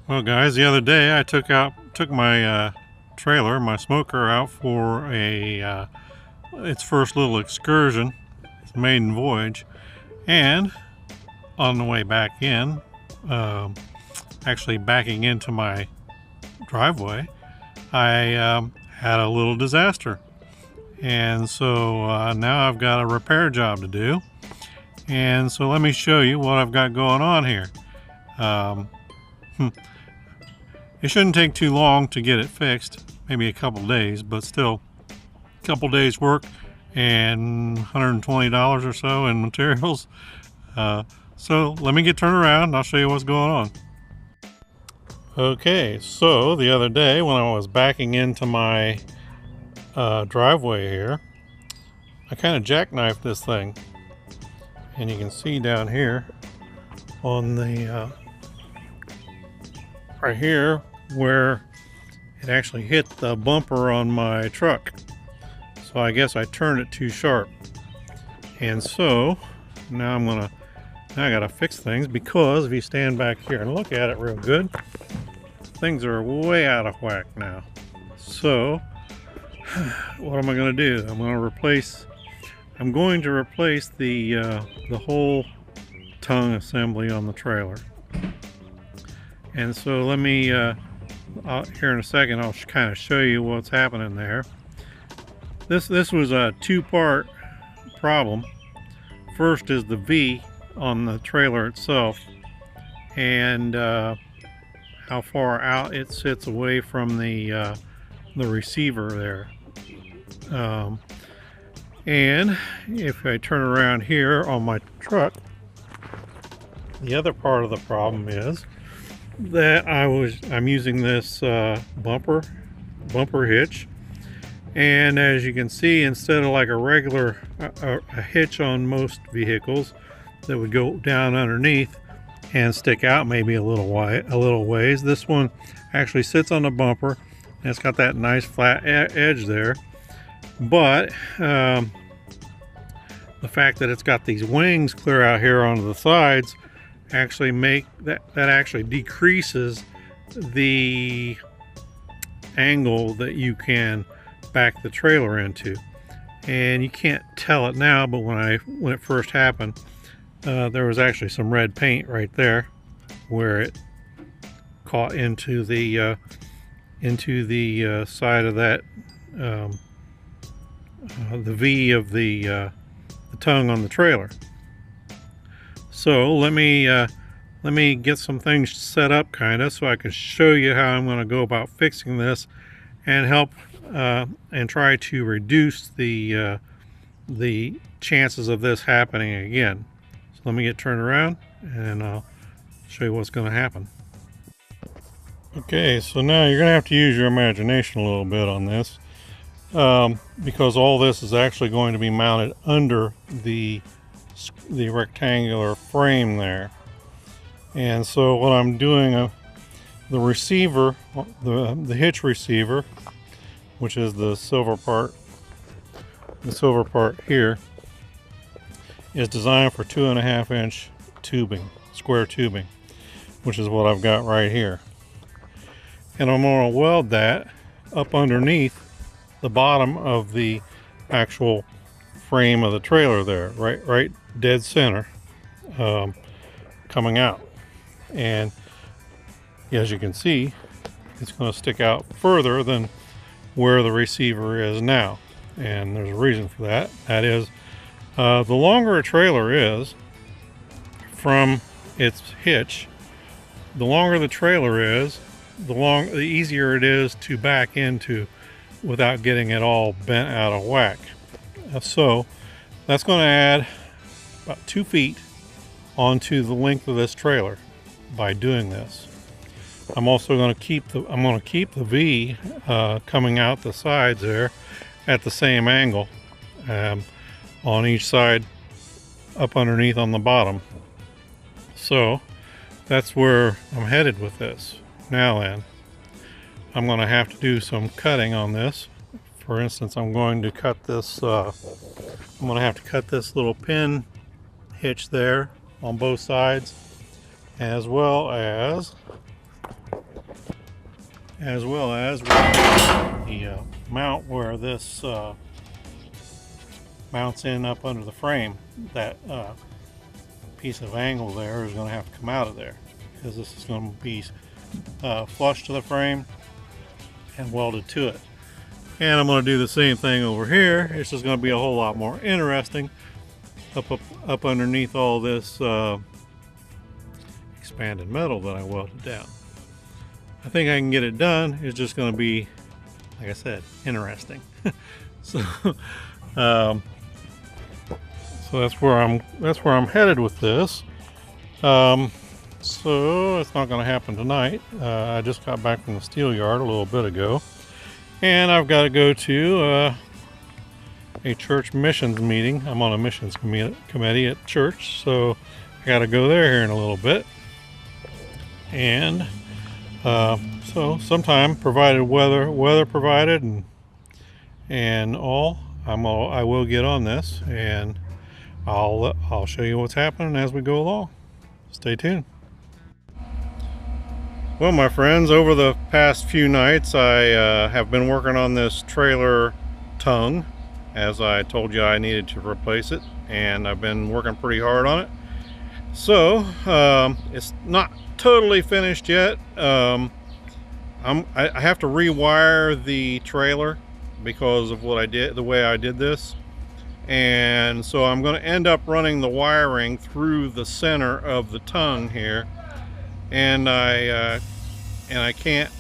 Well, guys, the other day I took my trailer, my smoker, out for a its first little excursion, its maiden voyage, and on the way back in, um, actually backing into my driveway, I had a little disaster, and so now I've got a repair job to do, and so let me show you what I've got going on here. Um, It shouldn't take too long to get it fixed, maybe a couple days, but still a couple days work and $120 or so in materials. So let me get turned around and I'll show you what's going on. Okay, so the other day when I was backing into my driveway here, I kind of jackknifed this thing. And you can see down here on the right here where it actually hit the bumper on my truck. So I guess I turned it too sharp. And so now I gotta fix things, because if you stand back here and look at it real good, things are way out of whack now. So what am I gonna do? I'm going to replace the whole tongue assembly on the trailer. And so let me here in a second I'll kind of show you what's happening there. This was a two-part problem. First is the V on the trailer itself, and how far out it sits away from the receiver there. And if I turn around here on my truck, the other part of the problem is that I'm using this bumper hitch, and as you can see, instead of like a regular a hitch on most vehicles that would go down underneath and stick out maybe a little ways, this one actually sits on the bumper and it's got that nice flat edge there. But the fact that it's got these wings clear out here onto the sides actually make that actually decreases the angle that you can back the trailer into. And you can't tell it now, but when it first happened, there was actually some red paint right there where it caught into the side of that the V of the tongue on the trailer. So let me get some things set up so I can show you how I'm going to go about fixing this and help and try to reduce the chances of this happening again. So let me get turned around and I'll show you what's going to happen. Okay, so now you're going to have to use your imagination a little bit on this, because all this is actually going to be mounted under the rectangular frame there. And so what I'm doing, the receiver, the hitch receiver, which is the silver part here, is designed for 2.5 inch tubing, square tubing, which is what I've got right here. And I'm going to weld that up underneath the bottom of the actual frame of the trailer there, right dead center, coming out. And as you can see, it's going to stick out further than where the receiver is now, and there's a reason for that. That is, the longer a trailer is from its hitch, the longer the trailer is, the easier it is to back into without getting it all bent out of whack. So that's going to add about 2 feet onto the length of this trailer by doing this. I'm also going to keep the V coming out the sides there at the same angle, on each side, up underneath on the bottom. So that's where I'm headed with this. Now then, I'm going to have to do some cutting on this. For instance, I'm going to cut this. I'm going to have to cut this little pin hitch there on both sides, as well as as well as the mount where this mounts in up under the frame. That piece of angle there is going to have to come out of there, because this is going to be flush to the frame and welded to it. And I'm going to do the same thing over here. It's just going to be a whole lot more interesting up underneath all this expanded metal that I welded down. I think I can get it done. It's just going to be, like I said, interesting. So that's where I'm headed with this. So it's not going to happen tonight. I just got back from the steel yard a little bit ago, and I've got to go to a church missions meeting. I'm on a missions committee at church, so I got to go there here in a little bit. And so sometime, provided weather provided and all, I will get on this, and I'll show you what's happening as we go along. Stay tuned. Well, my friends, over the past few nights I have been working on this trailer tongue. As I told you, I needed to replace it, and I've been working pretty hard on it. So it's not totally finished yet. I have to rewire the trailer because of what I did, the way I did this. And so I'm going to end up running the wiring through the center of the tongue here, and I can't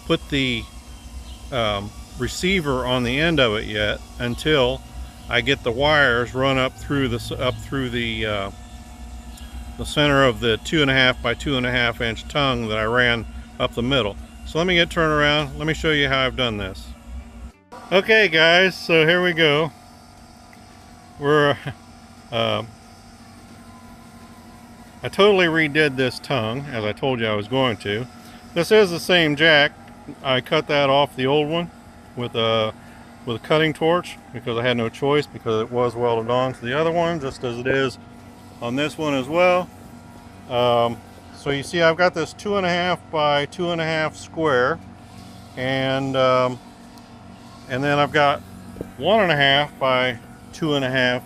put the receiver on the end of it yet until I get the wires run up through the center of the 2.5 by 2.5 inch tongue that I ran up the middle. So let me get turned around. Let me show you how I've done this. Okay guys, so here we go. I totally redid this tongue, as I told you I was going to. This is the same jack. I cut that off the old one with a cutting torch because I had no choice, because it was welded on to the other one, just as it is on this one as well. So you see I've got this 2.5 by 2.5 square, and then I've got 1.5 by 2.5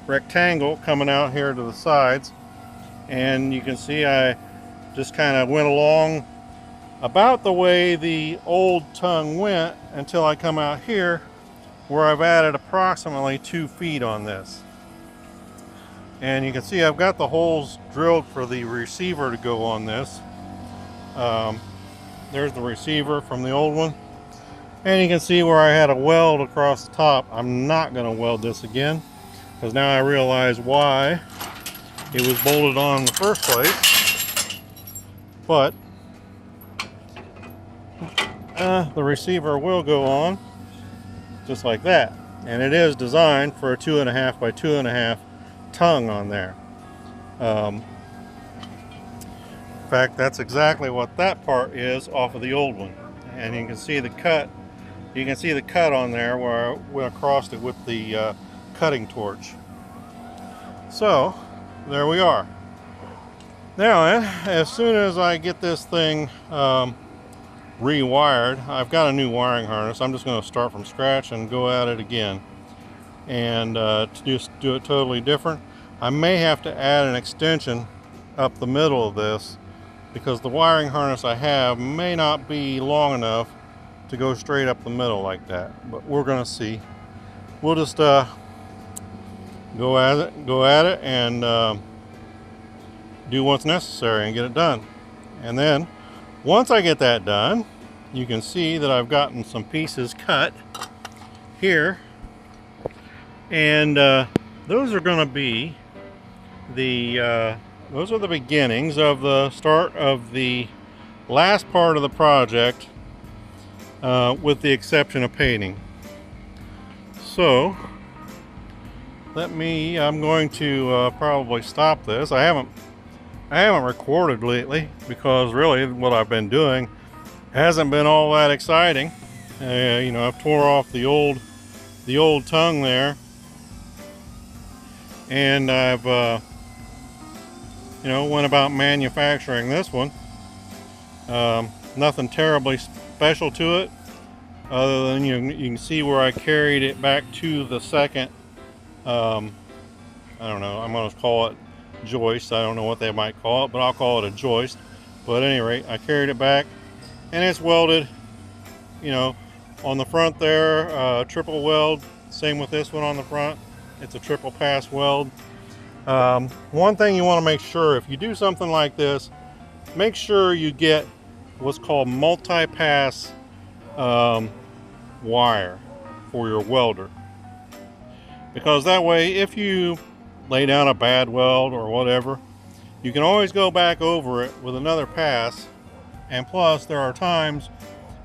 rectangle coming out here to the sides. And you can see I just kind of went along about the way the old tongue went until I come out here where I've added approximately 2 feet on this. And you can see I've got the holes drilled for the receiver to go on this. There's the receiver from the old one. And you can see where I had a weld across the top. I'm not going to weld this again, because now I realize why it was bolted on in the first place. But the receiver will go on just like that, and it is designed for a 2.5 by 2.5 tongue on there. In fact, that's exactly what that part is off of the old one, and you can see the cut. You can see the cut on there where I crossed it with the cutting torch. So there we are. Now as soon as I get this thing rewired, I've got a new wiring harness. I'm just going to start from scratch and go at it again, and to just do it totally different. I may have to add an extension up the middle of this, because the wiring harness I have may not be long enough to go straight up the middle like that, but we're going to see. We'll just go at it and do what's necessary and get it done. And then once I get that done, you can see that I've gotten some pieces cut here, and those are going to be those are the beginnings of the start of the last part of the project, with the exception of painting. So I'm going to probably stop this. I haven't recorded lately, because really what I've been doing hasn't been all that exciting. You know, I've tore off the old tongue there, and I've went about manufacturing this one. Nothing terribly special to it, other than you can see where I carried it back to the second, I don't know, I'm going to call it joist. I don't know what they might call it, but I'll call it a joist. But at any rate, I carried it back, and it's welded, you know, on the front there, triple weld. Same with this one on the front. It's a triple pass weld. One thing you want to make sure, if you do something like this, make sure you get what's called multi-pass wire for your welder, because that way, if you lay down a bad weld or whatever, you can always go back over it with another pass. And plus, there are times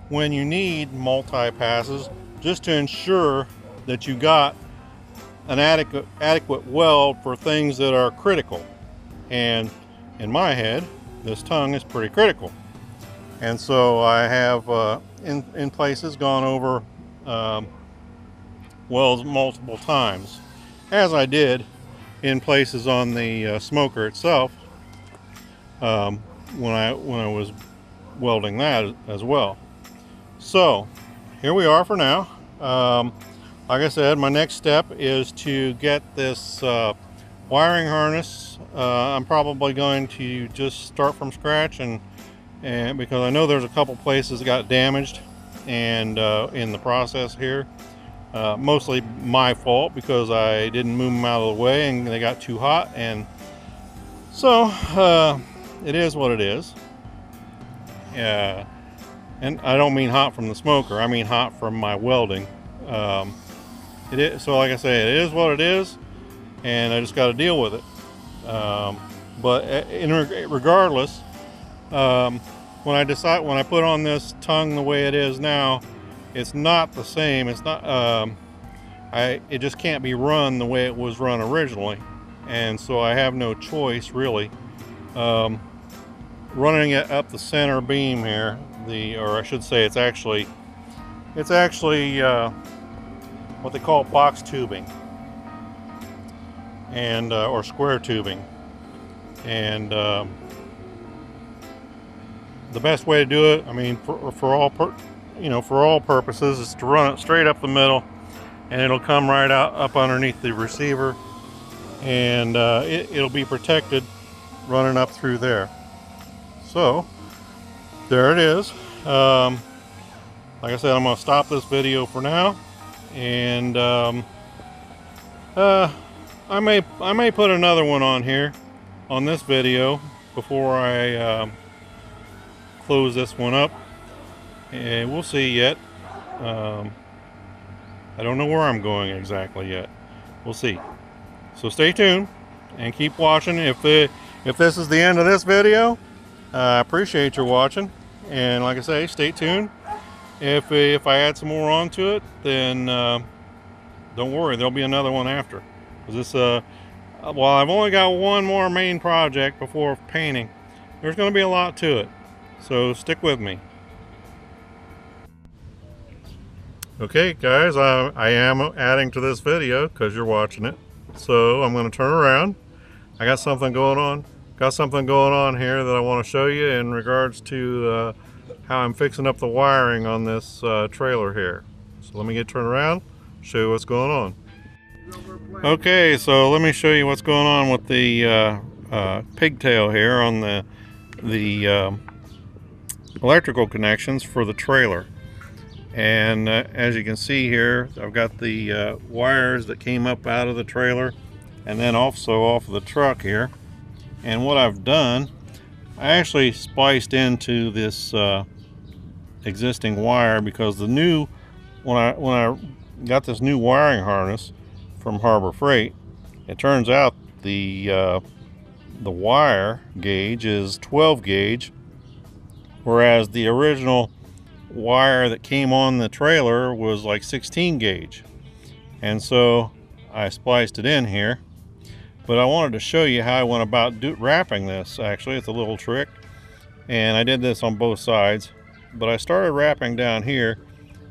when you need multi-passes just to ensure that you got an adequate weld for things that are critical. And in my head, this tongue is pretty critical. And so I have in places gone over welds multiple times, as I did in places on the smoker itself when I was welding that as well. So here we are for now. Like I said, my next step is to get this wiring harness. I'm probably going to just start from scratch, and because I know there's a couple places that got damaged and in the process here. Mostly my fault, because I didn't move them out of the way and they got too hot, and so it is what it is. And I don't mean hot from the smoker, I mean hot from my welding. It is, so like I say, it is what it is, and I just got to deal with it. But regardless, when I put on this tongue the way it is now, it's not the same. It's not. It just can't be run the way it was run originally, and so I have no choice really. Running it up the center beam here, or I should say, it's actually what they call box tubing, and or square tubing, and the best way to do it, I mean, for all purposes, is to run it straight up the middle, and it'll come right out up underneath the receiver, and it'll be protected running up through there. So there it is. Like I said, I'm going to stop this video for now, and I may put another one on here on this video before I close this one up, and we'll see yet. I don't know where I'm going exactly yet. We'll see. So stay tuned and keep watching. If this is the end of this video, I appreciate your watching, and like I say, stay tuned. If I add some more onto it, then don't worry, there'll be another one after. This well, I've only got one more main project before painting. There's going to be a lot to it, so stick with me. Okay guys, I am adding to this video because you're watching it, so I'm going to turn around. I got something going on here that I want to show you in regards to how I'm fixing up the wiring on this trailer here. So let me get turned around, show you what's going on. Okay, so let me show you what's going on with the pigtail here on the electrical connections for the trailer. And as you can see here, I've got the wires that came up out of the trailer and then also off of the truck here. And what I've done, I actually spliced into this existing wire, because the new, when I got this new wiring harness from Harbor Freight, it turns out the wire gauge is 12 gauge, whereas the original wire that came on the trailer was like 16 gauge. And so I spliced it in here, but I wanted to show you how I went about wrapping this. Actually, it's a little trick, and I did this on both sides, but I started wrapping down here,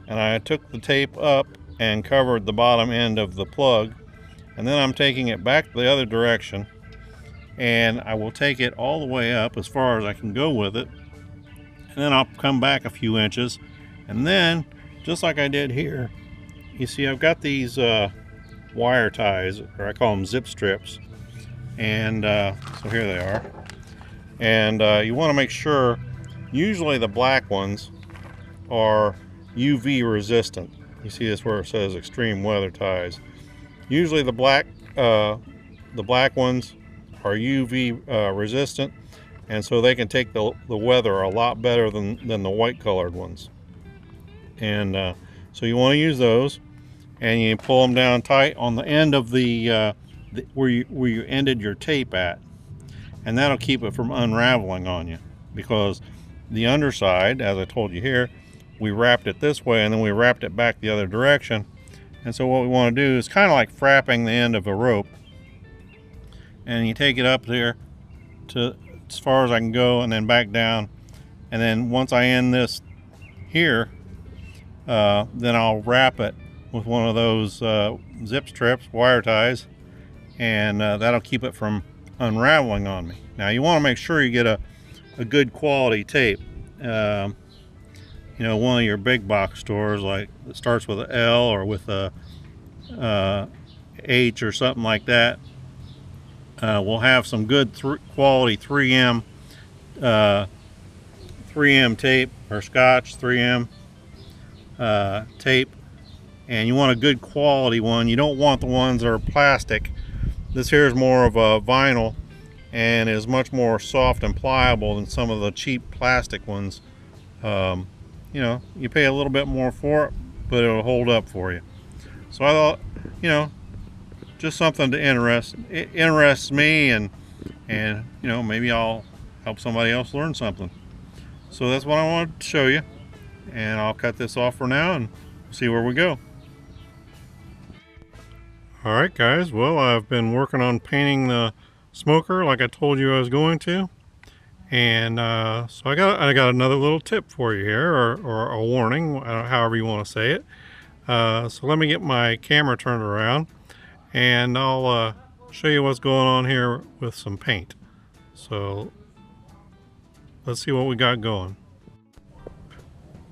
and I took the tape up and covered the bottom end of the plug, and then I'm taking it back the other direction, and I will take it all the way up as far as I can go with it, and then I'll come back a few inches, and then just like I did here, you see I've got these wire ties, or I call them zip strips, and so here they are. And you want to make sure, usually the black ones are UV resistant. You see this where it says extreme weather ties. Usually the black ones are UV resistant, and so they can take the weather a lot better than the white colored ones. And so you want to use those, and you pull them down tight on the end of where you ended your tape at, and that'll keep it from unraveling on you, because the underside, as I told you here, we wrapped it this way and then we wrapped it back the other direction. And so what we want to do is kind of like frapping the end of a rope, and you take it up there to as far as I can go and then back down, and then once I end this here, then I'll wrap it with one of those zip strips, wire ties, and that'll keep it from unraveling on me. Now you want to make sure you get a good quality tape. You know, one of your big box stores, like it starts with an L or with a H or something like that, will have some good quality 3M tape, or Scotch 3M tape, and you want a good quality one. You don't want the ones that are plastic. This here is more of a vinyl and is much more soft and pliable than some of the cheap plastic ones. You know, you pay a little bit more for it, but it'll hold up for you. So I thought, you know, just something to interests me, and you know, maybe I'll help somebody else learn something. So that's what I wanted to show you, and I'll cut this off for now and see where we go. Alright guys, well, I've been working on painting the smoker like I told you I was going to, and so I got another little tip for you here, or a warning, however you want to say it. So let me get my camera turned around, and I'll show you what's going on here with some paint. So let's see what we got going.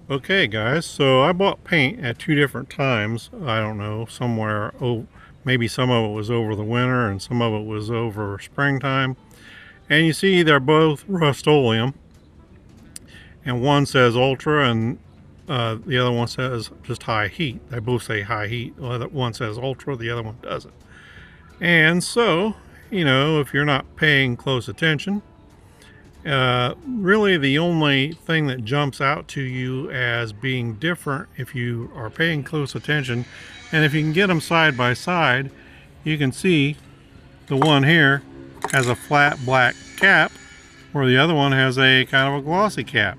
Okay guys, so I bought paint at 2 different times. I don't know, somewhere, maybe some of it was over the winter and some of it was over springtime. And you see they're both Rust-Oleum, and one says Ultra and the other one says just high heat. They both say high heat. One says Ultra, the other one doesn't. And so, you know, if you're not paying close attention, really the only thing that jumps out to you as being different, if you are paying close attention, and if you can get them side by side, you can see the one here has a flat black cap, where the other one has a kind of a glossy cap.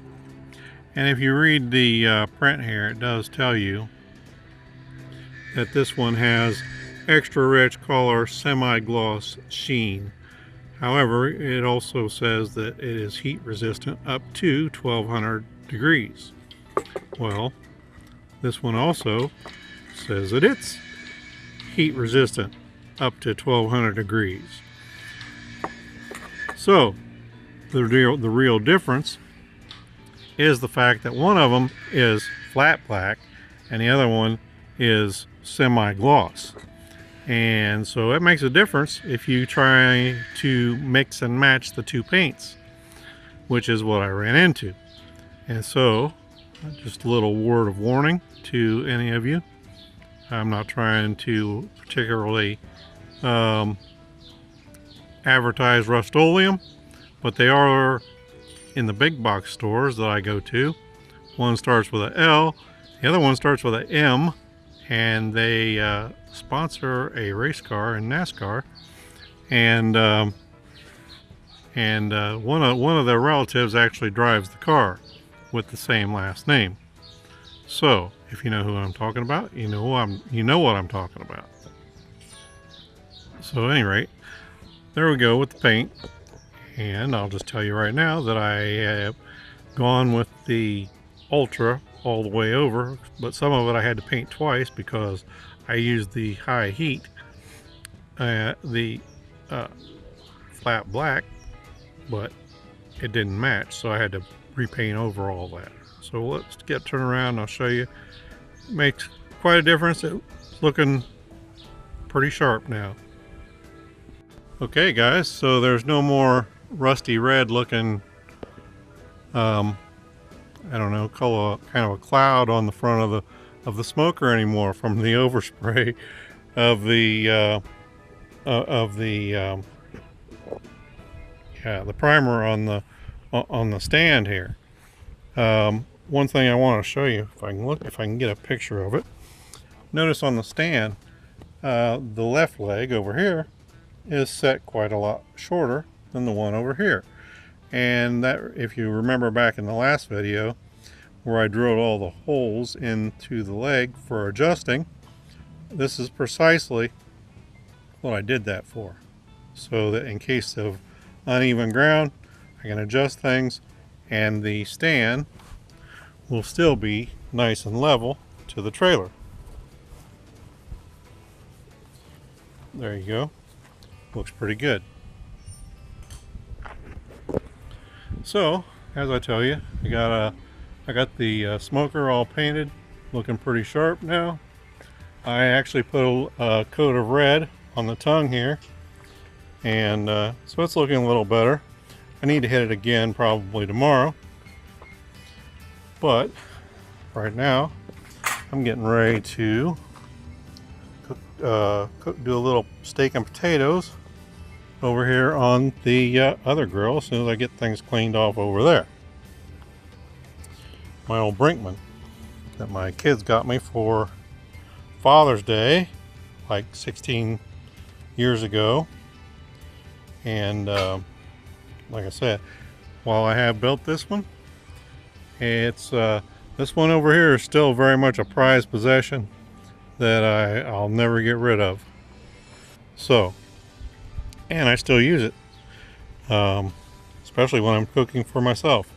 And if you read the print here, it does tell you that this one has extra rich color semi-gloss sheen. However, it also says that it is heat resistant up to 1200 degrees. Well, this one also says that it's heat resistant up to 1200 degrees. So the real difference is the fact that one of them is flat black and the other one is semi-gloss. And so it makes a difference if you try to mix and match the two paints, which is what I ran into. And so, just a little word of warning to any of you. I'm not trying to particularly advertise Rust-Oleum, but they are in the big box stores that I go to. One starts with an L, the other one starts with an M, and they sponsor a race car in NASCAR, and one of their relatives actually drives the car with the same last name. So if you know who I'm talking about, you know what I'm talking about. So at any rate, there we go with the paint, and I'll just tell you right now that I have gone with the Ultra all the way over, but some of it I had to paint twice because I used the high heat, the flat black, but it didn't match, so I had to repaint over all that. So let's get turned around and I'll show you. Makes quite a difference. It's looking pretty sharp now. Okay guys, so there's no more rusty red looking I don't know, color, kind of a cloud on the front of the smoker anymore from the overspray of the the primer on the stand here. One thing I want to show you, if I can get a picture of it. Notice on the stand, the left leg over here is set quite a lot shorter than the one over here. And that, if you remember back in the last video where I drilled all the holes into the leg for adjusting, this is precisely what I did that for. So that in case of uneven ground, I can adjust things and the stand will still be nice and level to the trailer. There you go. Looks pretty good. So, as I tell you, I got the smoker all painted, looking pretty sharp now. I actually put a coat of red on the tongue here, and so it's looking a little better. I need to hit it again probably tomorrow, but right now I'm getting ready to do a little steak and potatoes over here on the other grill as soon as I get things cleaned off over there. My old Brinkman that my kids got me for Father's Day like 16 years ago. And like I said, while I have built this one, it's this one over here is still very much a prized possession that I'll never get rid of. So, and I still use it, especially when I'm cooking for myself.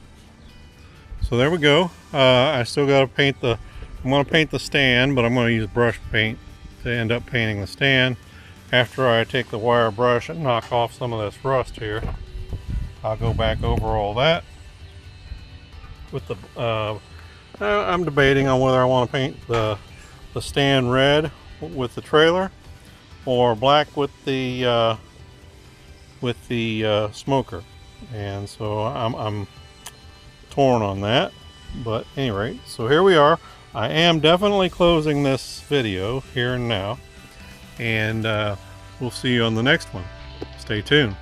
So there we go. I still got to paint I'm going to paint the stand, but I'm going to use brush paint to end up painting the stand. After I take the wire brush and knock off some of this rust here, I'll go back over all that. With the, I'm debating on whether I want to paint the stand red with the trailer or black with the smoker, and so I'm torn on that. But at any rate, so here we are. I am definitely closing this video here and now, and we'll see you on the next one. Stay tuned.